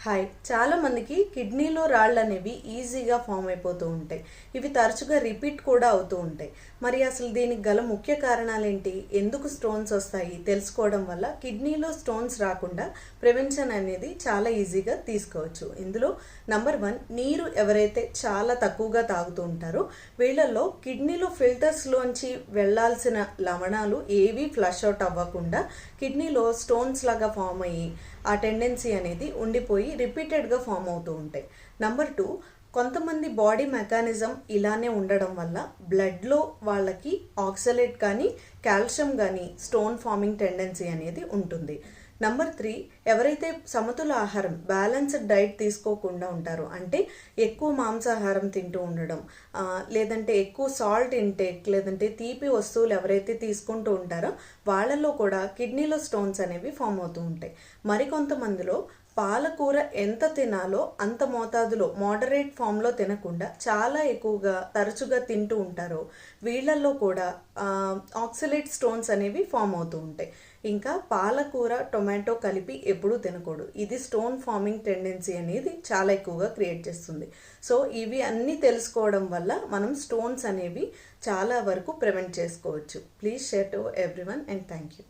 Hi, చాలా మందికి కిడ్నీలో రాళ్ళు అనేవి ఈజీగా ఫామ్ అయిపోతూ ఉంటాయి. ఇవి తరచుగా రిపీట్ కూడా అవుతూ ఉంటాయి. మరి అసలు దీనికి గల ముఖ్య కారణాలు ఏంటి? ఎందుకు స్టోన్స్ వస్తాయి? తెలుసుకోవడం వల్ల కిడ్నీలో స్టోన్స్ రాకుండా ప్రివెన్షన్ అనేది చాలా ఈజీగా తీసుకోవచ్చు. ఇందులో నంబర్ 1, నీరు ఎవరైతే చాలా తక్కువగా తాగుతూ ఉంటారో వీళ్ళల్లో కిడ్నీలో ఫిల్టర్స్లోంచి వెళ్లాల్సిన లవణాలు ఏవి ఫ్లష్ అవుట్ అవ్వకుండా కిడ్నీలో స్టోన్స్ లాగా ఫామ్ అయ్యి ఆ టెండెన్సీ అనేది ఉండిపోయి రిపీటెడ్గా ఫామ్ అవుతూ ఉంటాయి. నంబర్ 2, కొంతమంది బాడీ మెకానిజం ఇలానే ఉండడం వల్ల బ్లడ్లో వాళ్ళకి ఆక్సలేట్ కానీ కాల్షియం కానీ స్టోన్ ఫార్మింగ్ టెండెన్సీ అనేది ఉంటుంది. నంబర్ 3, ఎవరైతే సమతుల ఆహారం బ్యాలెన్స్డ్ డైట్ తీసుకోకుండా ఉంటారో, అంటే ఎక్కువ మాంసాహారం తింటూ ఉండడం, లేదంటే ఎక్కువ సాల్ట్ ఇంటేక్, లేదంటే తీపి వస్తువులు ఎవరైతే తీసుకుంటూ ఉంటారో వాళ్ళల్లో కూడా కిడ్నీలో స్టోన్స్ అనేవి ఫామ్ అవుతూ ఉంటాయి. మరికొంతమందిలో పాలకూర ఎంత తినాలో అంత మోతాదులో మోడరేట్ ఫామ్లో తినకుండా చాలా ఎక్కువగా తరచుగా తింటూ ఉంటారో వీళ్ళల్లో కూడా ఆక్సలేట్ స్టోన్స్ అనేవి ఫామ్ అవుతూ ఉంటాయి. ఇంకా పాలకూర టొమాటో కలిపి ఎప్పుడూ తినకూడదు. ఇది స్టోన్ ఫార్మింగ్ టెండెన్సీ అనేది చాలా ఎక్కువగా క్రియేట్ చేస్తుంది. సో ఇవి అన్నీ తెలుసుకోవడం వల్ల మనం స్టోన్స్ అనేవి చాలా వరకు ప్రివెంట్ చేసుకోవచ్చు. Please share to everyone and thank you.